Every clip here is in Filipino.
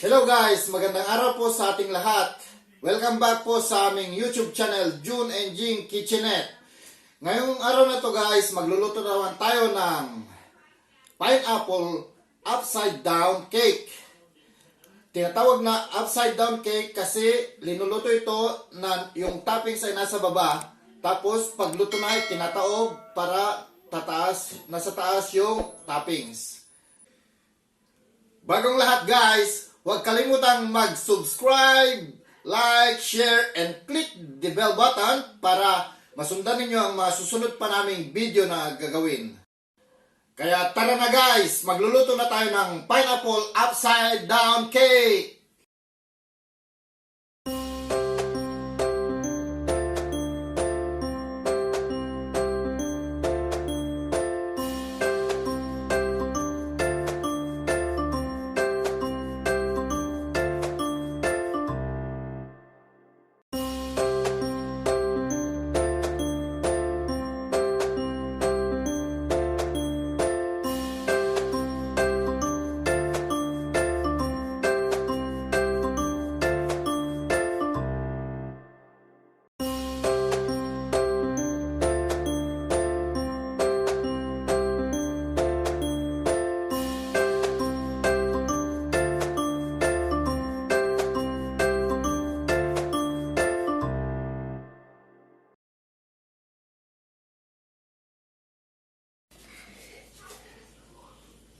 Hello guys! Magandang araw po sa ating lahat. Welcome back po sa aming YouTube channel, June and Jing Kitchenette. Ngayong araw na to guys, magluluto naman tayo ng pineapple upside down cake. Tinatawag na upside down cake kasi linuluto ito na yung toppings ay nasa baba. Tapos pagluto na ay tinataob para nasa taas yung toppings. Bagong lahat guys, huwag kalimutang mag-subscribe, like, share, and click the bell button para masundan ninyo ang mga susunod pa naming video na gagawin. Kaya tara na guys, magluluto na tayo ng pineapple upside down cake!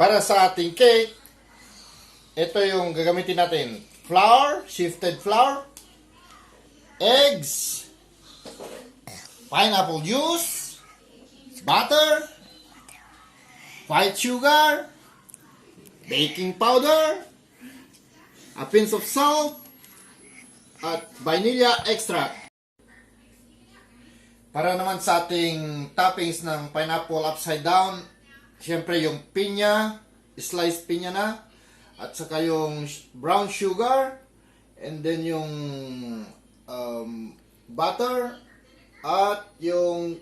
Para sa ating cake, ito yung gagamitin natin. Flour, sifted flour, eggs, pineapple juice, butter, white sugar, baking powder, a pinch of salt, at vanilla extract. Para naman sa ating toppings ng pineapple upside down, siyempre yung pinya, sliced pinya na, at saka yung brown sugar, and then yung butter, at yung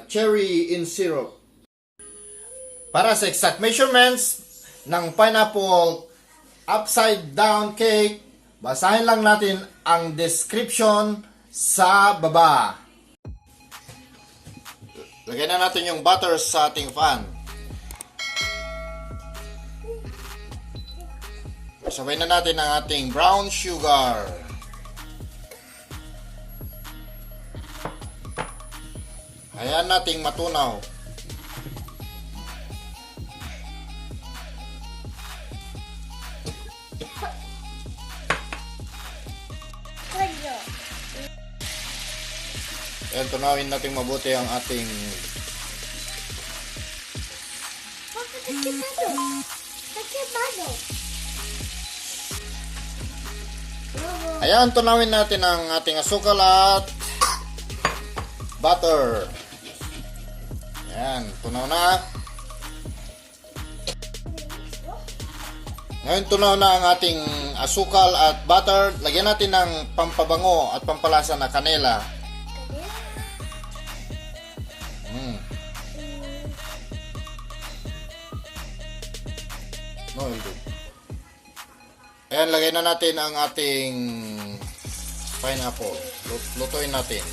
cherry in syrup. Para sa exact measurements ng pineapple upside down cake, basahin lang natin ang description sa baba. Lagyan na natin yung butter sa ating pan. Sabay na natin ang ating brown sugar. Hayaan nating matunaw. Ayan, tunawin natin mabuti ang ating ayan, tunawin natin ang ating asukal at butter. Ayan, tunaw na. Ngayon tunaw na ang ating asukal at butter. Lagyan natin ng pampabango at pampalasa na kanela. Ayan, lagay na natin ang ating pineapple. Lutuin natin.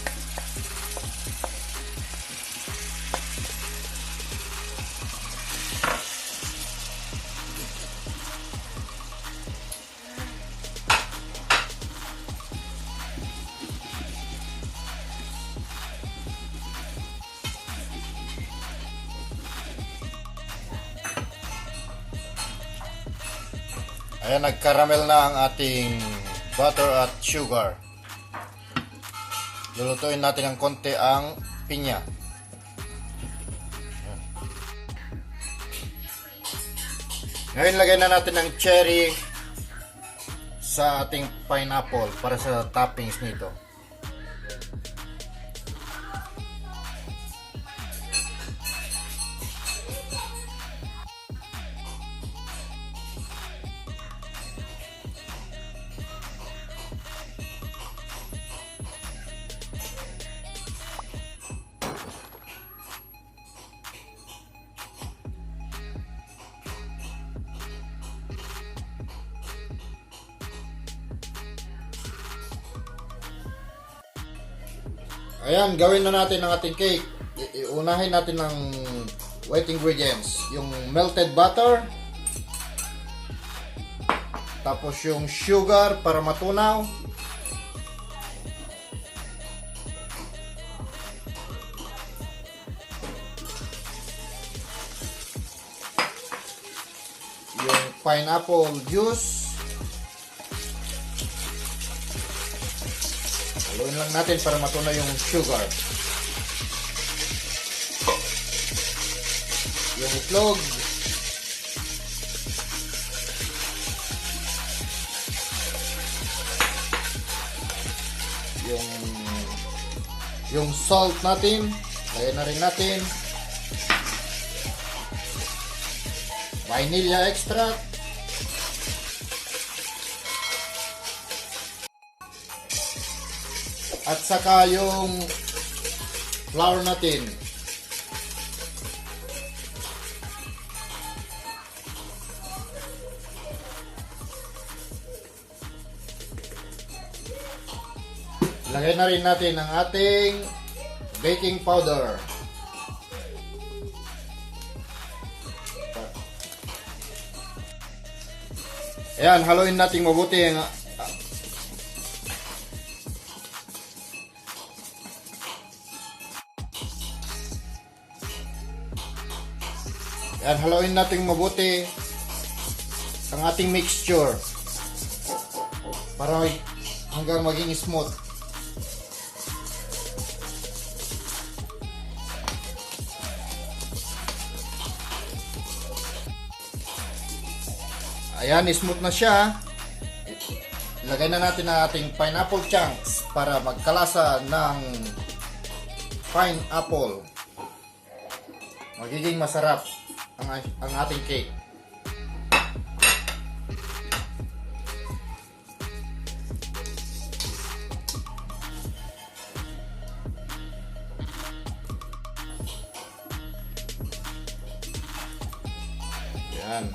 Ayan, nagkaramel na ang ating butter at sugar. Lulutuin natin ng konti ang pinya. Ayan. Ngayon, lagay na natin ng cherry sa ating pineapple para sa toppings nito. Ayan, gawin na natin ang ating cake. Iunahin natin ng wet ingredients. Yung melted butter. Tapos yung sugar para matunaw. Yung pineapple juice. Haluin lang natin para matunaw yung sugar. Yung itlog. Yung salt natin, lagyan na rin natin. Vanilla extract. At saka yung flour natin. Lagay na rin natin ang ating baking powder. Ayan, haluin natin mabuti. Ayan, haluin natin mabuti ang ating mixture para hanggang maging smooth. Ayan, smooth na siya. Lagay na natin ang ating pineapple chunks para magkalasa ng pineapple. Magiging masarap ang ating cake. Ayan.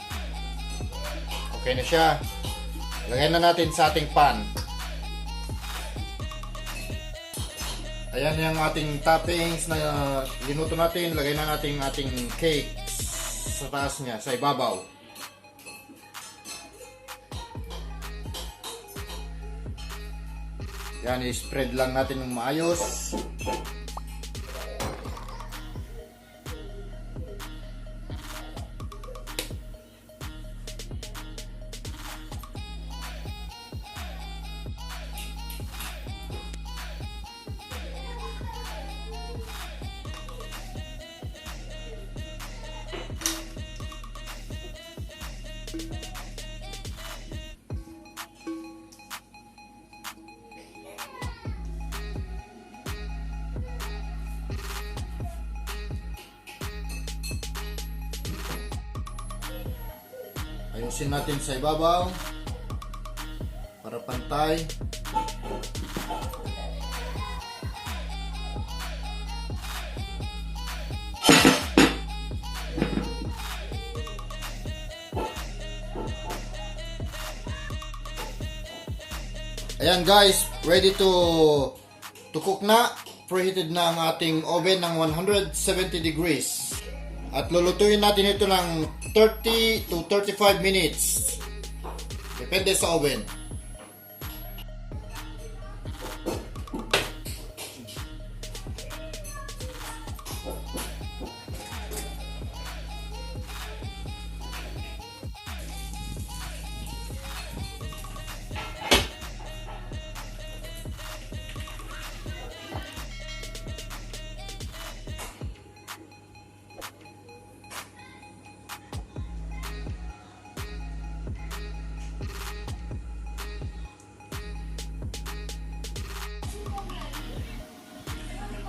Okay na siya. Lagay na natin sa ating pan. Ayan yung ating toppings na ginuto natin. Lagay na natin ating cake sa taas niya, sa ibabaw. Yan, i-spread lang natin ng maayos. Ayusin natin sa ibabaw para pantay. Ayan guys, ready to cook na. Preheated na ang ating oven ng 170 degrees. At lulutuin natin ito ng 30 to 35 minutes. Depende sa oven.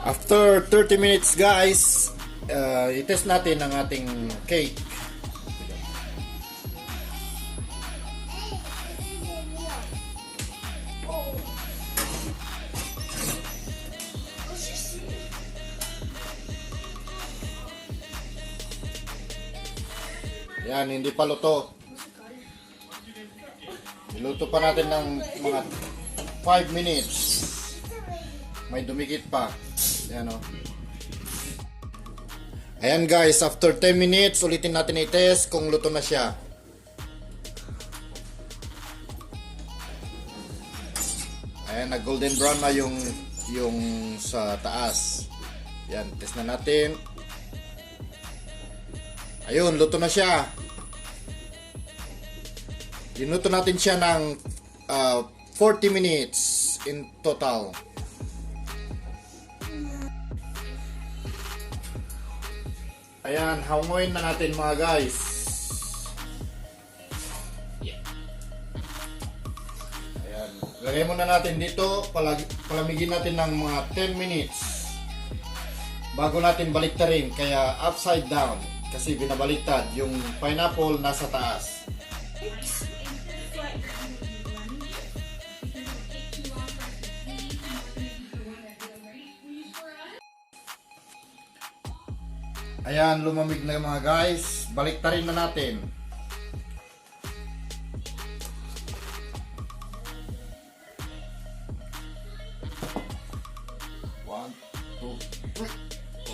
After 30 minutes guys, i-test natin ang ating cake. Yan, hindi pa luto. Iluto pa natin ng mga 5 minutes. May dumikit pa. Ayan o. Ayan guys, after 10 minutes, ulitin natin i-test kung luto na siya. Ayan, nag-golden brown na yung sa taas. Ayan, test na natin. Ayun, luto na siya. Dinuto natin siya ng 40 minutes in total. Ayan, hangoyin na natin mga guys. Ayan, lagay muna natin dito, palamigin natin ng mga 10 minutes bago natin baliktarin, kaya upside down kasi binabaliktad yung pineapple nasa taas. Ayan, lumamig na mga guys. Baliktarin na natin. One, two, three.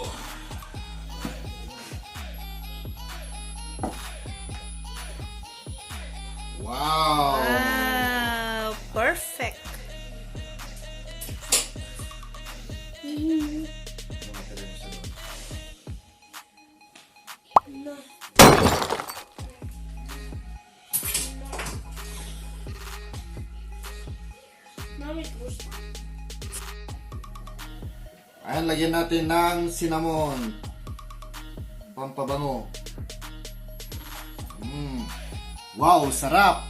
Oh. Wow! Wow! Perfect! Ayan, lagyan natin ng cinnamon. Pampabango. Wow, sarap!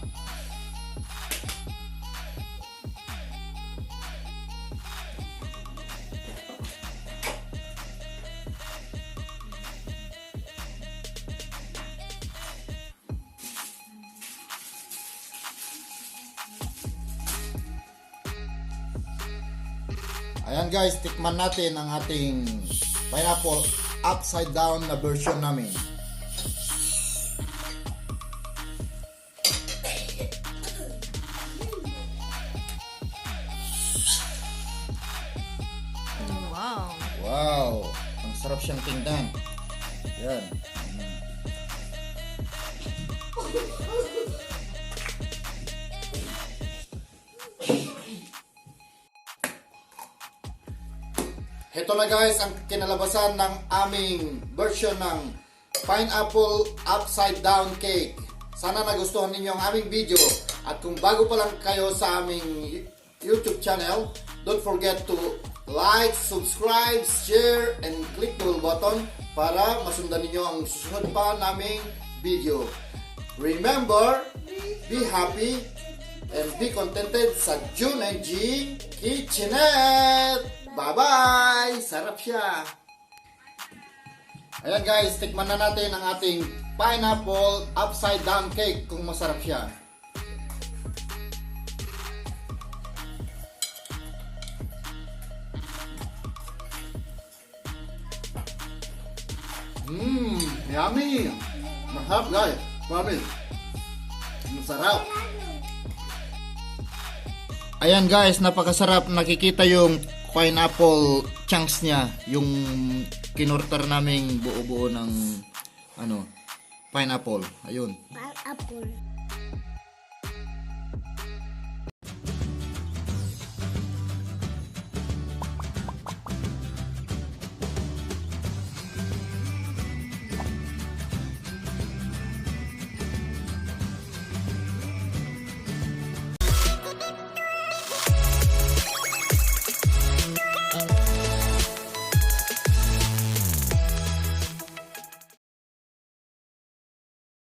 Ayan guys, tikman natin ang ating pineapple upside down na version namin. Wow! Wow! Ang sarap siyang tingnan. Ayan. Ito na guys ang kinalabasan ng aming version ng pineapple upside down cake. Sana nagustuhan ninyo ang aming video. At kung bago pa lang kayo sa aming YouTube channel, don't forget to like, subscribe, share, and click the bell button para masundan ninyo ang susunod pa naming video. Remember, be happy, and be contented sa June and Jean Kitchenette! Bye-bye! Sarap siya! Ayan guys, tikman na natin ang ating pineapple upside down cake kung masarap siya. Yummy! Masarap guys! Promise! Masarap! Ayan guys, napakasarap. Nakikita yung pineapple chunks niya, yung kinortar naming buo-buo ng pineapple. Ayun. Pineapple.